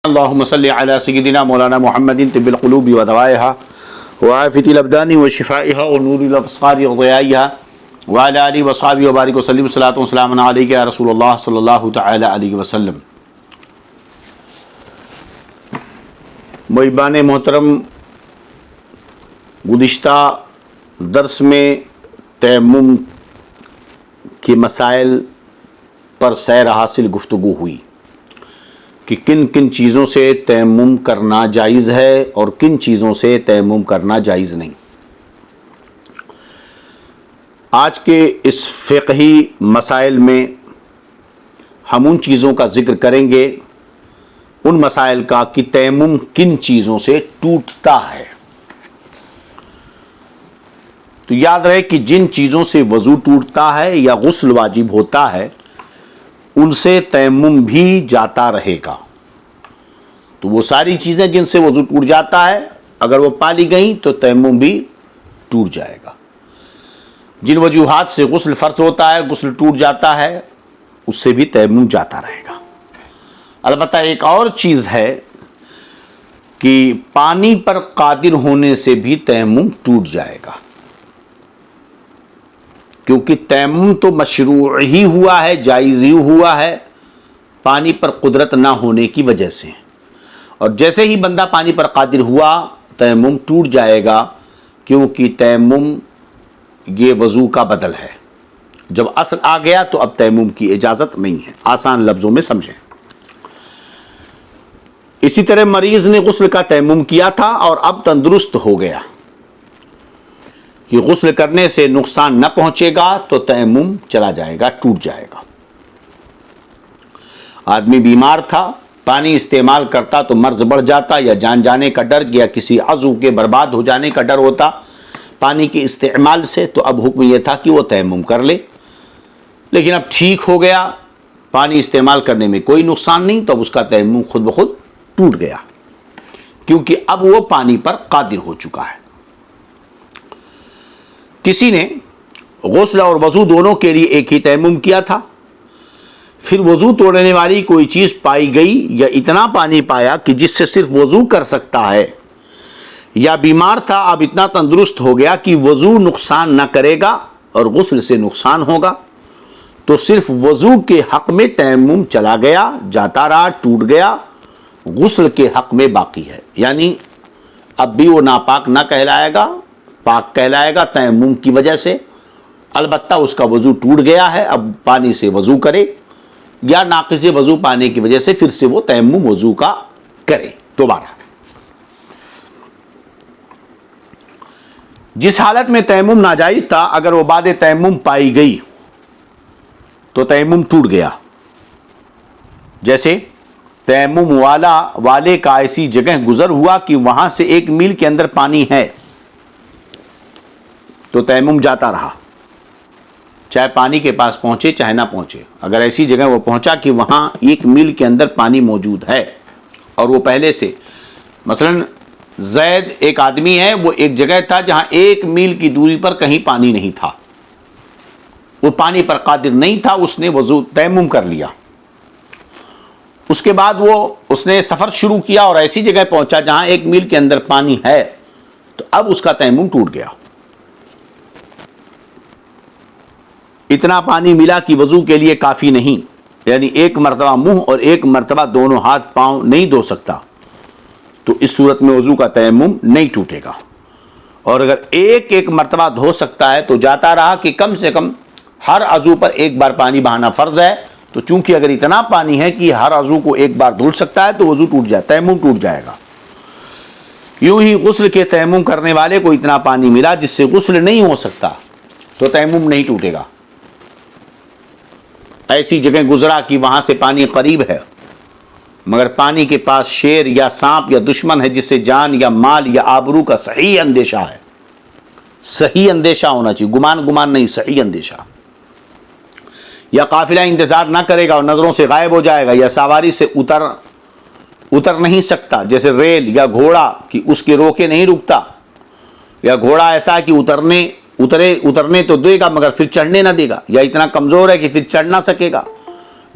اللهم صل على سيدنا مولانا محمد طب القلوب ودوائها وعافية الأبدان وشفائها ونور الأبصار وضيائها وعلى آله وصحبه وبارك وسلم صلاة وسلام عليك يا رسول الله صلی اللہ تعالی علیہ وسلم۔ محبان محترم، گزشتہ درس میں تیمم کے مسائل پر سیر حاصل گفتگو ہوئی کہ کن کن چیزوں سے تیمم کرنا جائز ہے اور کن چیزوں سے تیمم کرنا جائز نہیں۔ آج کے اس فقہی مسائل میں ہم ان چیزوں کا ذکر کریں گے، ان مسائل کا کہ تیمم کن چیزوں سے ٹوٹتا ہے۔ تو یاد رہے کہ جن چیزوں سے وضو ٹوٹتا ہے یا غسل واجب ہوتا ہے ان سے تیمم بھی جاتا رہے گا۔ تو وہ ساری چیزیں جن سے وضو ٹوٹ جاتا ہے اگر وہ پالی گئیں تو تیمم بھی ٹوٹ جائے گا۔ جن وجوہات سے غسل فرض ہوتا ہے، غسل ٹوٹ جاتا ہے، اس سے بھی تیمم جاتا رہے گا۔ البتہ ایک اور چیز ہے کہ پانی پر قادر ہونے سے بھی تیمم ٹوٹ جائے گا، کیونکہ تیمم تو مشروع ہی ہوا ہے، جائز ہی ہوا ہے پانی پر قدرت نہ ہونے کی وجہ سے، اور جیسے ہی بندہ پانی پر قادر ہوا تیمم ٹوٹ جائے گا، کیونکہ تیمم یہ وضو کا بدل ہے۔ جب اصل آ گیا تو اب تیمم کی اجازت نہیں ہے، آسان لفظوں میں سمجھیں۔ اسی طرح مریض نے غسل کا تیمم کیا تھا اور اب تندرست ہو گیا کہ غسل کرنے سے نقصان نہ پہنچے گا تو تیمم چلا جائے گا، ٹوٹ جائے گا۔ آدمی بیمار تھا، پانی استعمال کرتا تو مرض بڑھ جاتا یا جان جانے کا ڈر یا کسی عضو کے برباد ہو جانے کا ڈر ہوتا پانی کے استعمال سے، تو اب حکم یہ تھا کہ وہ تیمم کر لے، لیکن اب ٹھیک ہو گیا، پانی استعمال کرنے میں کوئی نقصان نہیں، تو اب اس کا تیمم خود بخود ٹوٹ گیا، کیونکہ اب وہ پانی پر قادر ہو چکا ہے۔ کسی نے غسل اور وضو دونوں کے لیے ایک ہی تیمم کیا تھا، پھر وضو توڑنے والی کوئی چیز پائی گئی یا اتنا پانی پایا کہ جس سے صرف وضو کر سکتا ہے، یا بیمار تھا اب اتنا تندرست ہو گیا کہ وضو نقصان نہ کرے گا اور غسل سے نقصان ہوگا، تو صرف وضو کے حق میں تیمم چلا گیا، جاتا رہا، ٹوٹ گیا، غسل کے حق میں باقی ہے، یعنی اب بھی وہ ناپاک نہ کہلائے گا، پاک کہلائے گا تیمم کی وجہ سے۔ البتہ اس کا وضو ٹوٹ گیا ہے، اب پانی سے وضو کرے یا ناقص وضو پانے کی وجہ سے پھر سے وہ تیمم وضو کا کرے دوبارہ۔ جس حالت میں تیمم ناجائز تھا اگر وہ بعد تیمم پائی گئی تو تیمم ٹوٹ گیا۔ جیسے تیمم والے کا ایسی جگہ گزر ہوا کہ وہاں سے 1 میل کے اندر پانی ہے تو تیمم جاتا رہا، چاہے پانی کے پاس پہنچے چاہے نہ پہنچے۔ اگر ایسی جگہ وہ پہنچا کہ وہاں 1 میل کے اندر پانی موجود ہے اور وہ پہلے سے، مثلا زید ایک آدمی ہے، وہ ایک جگہ تھا جہاں 1 میل کی دوری پر کہیں پانی نہیں تھا، وہ پانی پر قادر نہیں تھا، اس نے وضو تیمم کر لیا۔ اس کے بعد اس نے سفر شروع کیا اور ایسی جگہ پہنچا جہاں 1 میل کے اندر پانی ہے، تو اب اس کا تیمم ٹوٹ گیا۔ اتنا پانی ملا کہ وضو کے لیے کافی نہیں، یعنی 1 مرتبہ منہ اور 1 مرتبہ دونوں ہاتھ پاؤں نہیں دھو سکتا، تو اس صورت میں وضو کا تیمم نہیں ٹوٹے گا۔ اور اگر ایک مرتبہ دھو سکتا ہے تو جاتا رہا کہ کم سے کم ہر عضو پر 1 بار پانی بہانا فرض ہے، تو چونکہ اگر اتنا پانی ہے کہ ہر عضو کو 1 بار دھل سکتا ہے تو وضو ٹوٹ جائے، تیمم ٹوٹ جائے گا۔ یوں ہی غسل کے تیمم کرنے والے کو اتنا پانی ملا جس سے غسل نہیں ہو سکتا تو تیمم نہیں ٹوٹے گا۔ ایسی جگہ گزرا کہ وہاں سے پانی قریب ہے مگر پانی کے پاس شیر یا سانپ یا دشمن ہے جس سے جان یا مال یا آبرو کا صحیح اندیشہ ہے، صحیح اندیشہ ہونا چاہیے، گمان نہیں، صحیح اندیشہ، یا قافلہ انتظار نہ کرے گا اور نظروں سے غائب ہو جائے گا، یا سواری سے اتر نہیں سکتا جیسے ریل یا گھوڑا کہ اس کے روکے نہیں رکتا، یا گھوڑا ایسا کہ اترنے تو دے گا مگر پھر چڑھنے نہ دے گا، یا اتنا کمزور ہے کہ پھر چڑھ نہ سکے گا،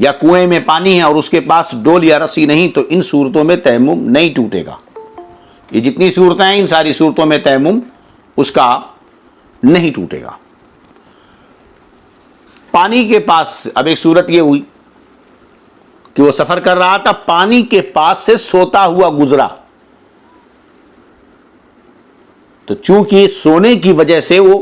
یا کنویں میں پانی ہے اور اس کے پاس ڈول یا رسی نہیں تو ان صورتوں میں تیمم نہیں ٹوٹے گا. یہ جتنی صورتیں ہیں ان ساری صورتوں میں تیمم اس کا نہیں ٹوٹے گا. پانی کے پاس اب ایک صورت یہ ہوئی کہ وہ سفر کر رہا تھا, پانی کے پاس سے سوتا ہوا گزرا, تو چونکہ سونے کی وجہ سے وہ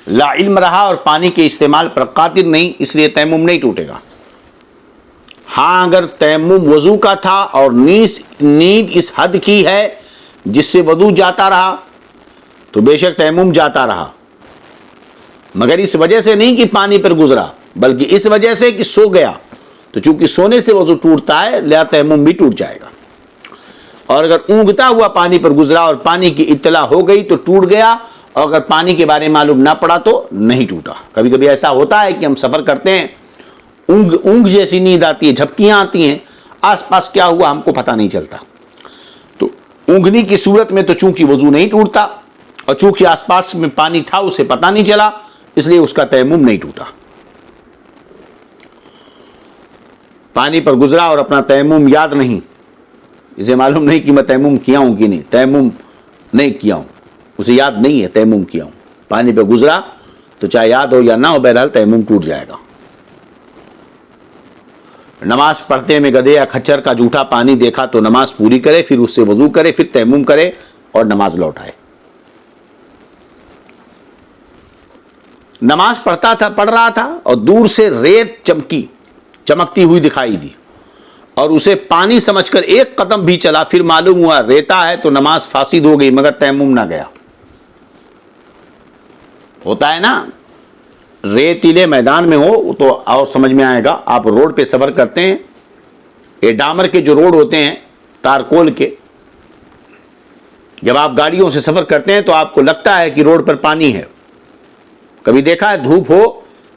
لا علم رہا اور پانی کے استعمال پر قادر نہیں, اس لیے تیمم نہیں ٹوٹے گا. ہاں اگر تیمم وضو کا تھا اور نیند اس حد کی ہے جس سے وضو جاتا رہا تو بے شک تیمم جاتا رہا, مگر اس وجہ سے نہیں کہ پانی پر گزرا بلکہ اس وجہ سے کہ سو گیا, تو چونکہ سونے سے وضو ٹوٹتا ہے لہذا تیمم بھی ٹوٹ جائے گا. اور اگر اونگتا ہوا پانی پر گزرا اور پانی کی اطلاع ہو گئی تو ٹوٹ گیا, اور اگر پانی کے بارے میں معلوم نہ پڑا تو نہیں ٹوٹا. کبھی کبھی ایسا ہوتا ہے کہ ہم سفر کرتے ہیں, اونگ جیسی نیند آتی ہے, جھپکیاں آتی ہیں, آس پاس کیا ہوا ہم کو پتہ نہیں چلتا. تو اونگنی کی صورت میں تو چونکہ وضو نہیں ٹوٹتا, اور چونکہ آس پاس میں پانی تھا اسے پتہ نہیں چلا, اس لیے اس کا تیمم نہیں ٹوٹا. پانی پر گزرا اور اپنا تیمم یاد نہیں, اسے معلوم نہیں کہ میں تیمم کیا ہوں کہ نہیں, تیمم نہیں کیا ہوں, اسے یاد نہیں ہے تیمم کیا ہوں, پانی پہ گزرا تو چاہے یاد ہو یا نہ ہو بہرحال تیمم ٹوٹ جائے گا. نماز پڑھتے میں گدھے یا کھچر کا جھوٹا پانی دیکھا تو نماز پوری کرے, پھر اس سے وضو کرے, پھر تیمم کرے اور نماز لوٹائے. نماز پڑھ رہا تھا اور دور سے ریت چمکتی ہوئی دکھائی دی اور اسے پانی سمجھ کر ایک قدم بھی چلا, پھر معلوم ہوا ریتا ہے تو نماز فاسد ہو گئی مگر تیمم نہ گیا. ہوتا ہے نا, ریتیلے میدان میں ہو تو اور سمجھ میں آئے گا. آپ روڈ پہ سفر کرتے ہیں, یہ ڈامر کے جو روڈ ہوتے ہیں تارکول کے, جب آپ گاڑیوں سے سفر کرتے ہیں تو آپ کو لگتا ہے کہ روڈ پر پانی ہے. کبھی دیکھا ہے دھوپ ہو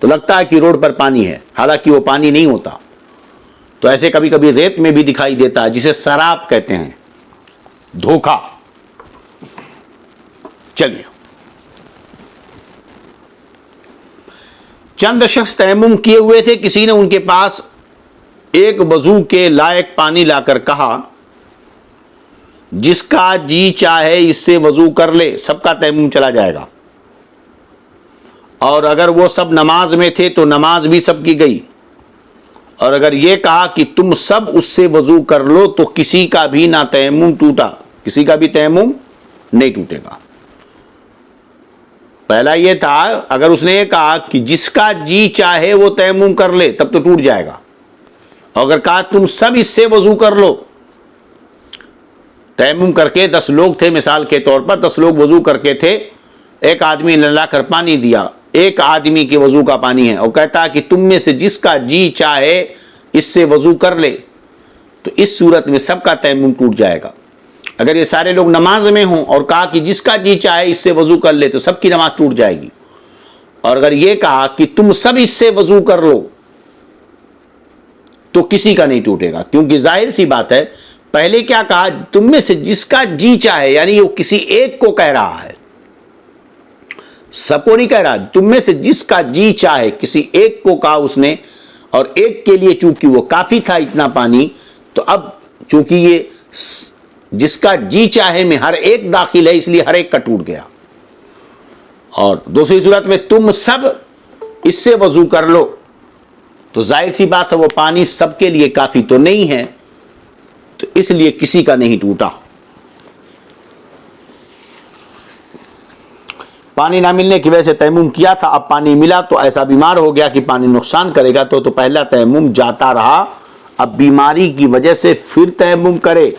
تو لگتا ہے کہ روڈ پر پانی ہے, حالانکہ وہ پانی نہیں ہوتا. تو ایسے کبھی کبھی ریت میں بھی دکھائی دیتا ہے, جسے سراب کہتے ہیں, دھوکا. چلیے, چند شخص تیمم کیے ہوئے تھے, کسی نے ان کے پاس ایک وضو کے لائق پانی لا کر کہا جس کا جی چاہے اس سے وضو کر لے, سب کا تیمم چلا جائے گا. اور اگر وہ سب نماز میں تھے تو نماز بھی سب کی گئی. اور اگر یہ کہا کہ تم سب اس سے وضو کر لو تو کسی کا بھی نہ تیمم ٹوٹا, کسی کا بھی تیمم نہیں ٹوٹے گا. پہلا یہ تھا اگر اس نے یہ کہا کہ جس کا جی چاہے وہ تیمم کر لے تب تو ٹوٹ جائے گا. اور اگر کہا تم سب اس سے وضو کر لو, تیمم کر کے 10 لوگ تھے مثال کے طور پر, 10 لوگ وضو کر کے تھے, ایک آدمی نے لا کر پانی دیا, ایک آدمی کے وضو کا پانی ہے, اور کہتا ہے کہ تم میں سے جس کا جی چاہے اس سے وضو کر لے, تو اس صورت میں سب کا تیمم ٹوٹ جائے گا. اگر یہ سارے لوگ نماز میں ہوں اور کہا کہ جس کا جی چاہے اس سے وضو کر لے تو سب کی نماز ٹوٹ جائے گی. اور اگر یہ کہا کہ تم سب اس سے وضو کر لو تو کسی کا نہیں ٹوٹے گا, کیونکہ ظاہر سی بات ہے پہلے کیا کہا, تم میں سے جس کا جی چاہے, یعنی وہ کسی ایک کو کہہ رہا ہے, سب کو نہیں کہہ رہا. تم میں سے جس کا جی چاہے, کسی ایک کو کہا اس نے, اور ایک کے لیے چونکہ وہ کافی تھا اتنا پانی, تو اب چونکہ یہ جس کا جی چاہے میں ہر ایک داخل ہے اس لیے ہر ایک کا ٹوٹ گیا. اور دوسری صورت میں تم سب اس سے وضو کر لو, تو ظاہر سی بات ہے وہ پانی سب کے لیے کافی تو نہیں ہے, تو اس لیے کسی کا نہیں ٹوٹا. پانی نہ ملنے کی وجہ سے تیمم کیا تھا, اب پانی ملا تو ایسا بیمار ہو گیا کہ پانی نقصان کرے گا, تو پہلا تیمم جاتا رہا, اب بیماری کی وجہ سے پھر تیمم کرے.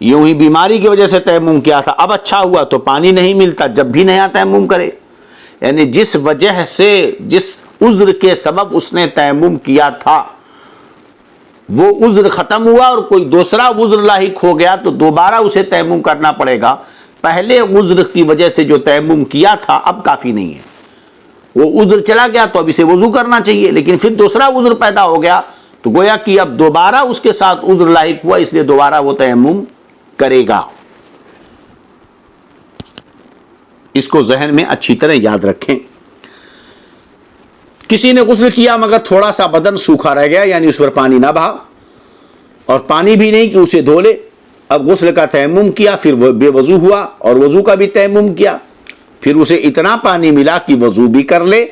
یوں ہی بیماری کی وجہ سے تیمم کیا تھا, اب اچھا ہوا تو پانی نہیں ملتا, جب بھی نیا تیمم کرے. یعنی جس وجہ سے, جس عذر کے سبب اس نے تیمم کیا تھا وہ عذر ختم ہوا اور کوئی دوسرا عذر لاحق ہو گیا تو دوبارہ اسے تیمم کرنا پڑے گا. پہلے عذر کی وجہ سے جو تیمم کیا تھا اب کافی نہیں ہے, وہ عذر چلا گیا تو اب اسے وضو کرنا چاہیے, لیکن پھر دوسرا عذر پیدا ہو گیا تو گویا کہ اب دوبارہ اس کے ساتھ عذر لاحق ہوا, اس لیے دوبارہ وہ تیمم کرے گا. اس کو ذہن میں اچھی طرح یاد رکھیں. کسی نے غسل کیا مگر تھوڑا سا بدن سوکھا رہ گیا، یعنی اس پر پانی نہ بہا، اور پانی بھی نہیں کہ اسے دھو لے، اب غسل کا تیمم کیا، پھر وہ بے وضو ہوا اور وضو کا بھی تیمم کیا، پھر اسے اتنا پانی ملا کہ وضو بھی کر لے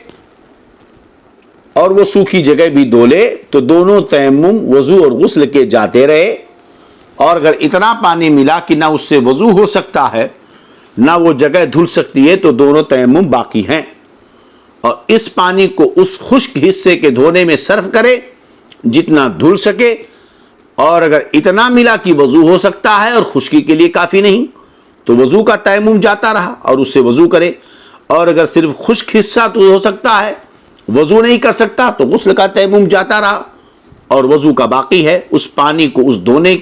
اور وہ سوکھی جگہ بھی دھو لے، تو دونوں تیمم وضو اور غسل کے جاتے رہے۔ اور اگر اتنا پانی ملا کہ نہ اس سے وضو ہو سکتا ہے نہ وہ جگہ دھل سکتی ہے، تو دونوں تیمم باقی ہیں، اور اس پانی کو اس خشک حصے کے دھونے میں صرف کرے جتنا دھل سکے، اور اگر اتنا ملا کہ وضو ہو سکتا ہے اور خشکی کے لیے کافی نہیں تو وضو کا تیمم جاتا رہا اور اس سے وضو کرے، اور اگر صرف خشک حصہ تو ہو سکتا ہے، وضو نہیں کر سکتا، تو غسل کا تیمم جاتا رہا اور وضو کا باقی ہے، اس پانی کو اس دھونے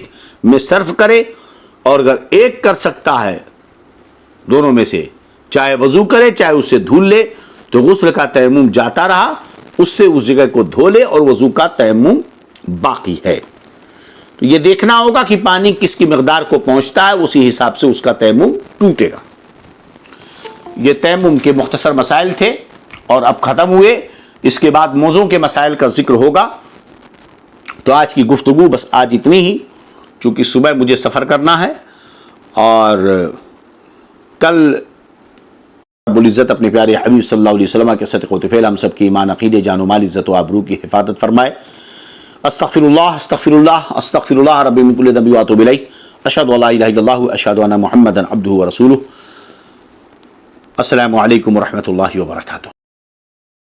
میں صرف کرے، اور اگر ایک کر سکتا ہے دونوں میں سے، چاہے وضو کرے چاہے اس سے دھل لے، تو غسل کا تیمم جاتا رہا، اس سے اس جگہ کو دھو لے اور وضو کا تیمم باقی ہے۔ تو یہ دیکھنا ہوگا کہ پانی کس کی مقدار کو پہنچتا ہے، اسی حساب سے اس کا تیمم ٹوٹے گا۔ یہ تیمم کے مختصر مسائل تھے اور اب ختم ہوئے، اس کے بعد موضوع کے مسائل کا ذکر ہوگا۔ تو آج کی گفتگو بس آج اتنی ہی، چونکہ صبح مجھے سفر کرنا ہے، اور کل رب العزت اپنے پیارے حبیب صلی اللہ علیہ وسلم کے صدقہ و طفیل ہم سب کی ایمان، عقیدے، جان و مال، عزت و آبرو کی حفاظت فرمائے۔ استغفر اللہ استغفر اللہ استغفر اللہ ربی من کل ذنب واتوب الیہ، اشہد ان لا الہ الا اللہ اشہد ان محمدا عبدہ ورسولہ۔ السلام علیکم ورحمۃ اللہ وبرکاتہ۔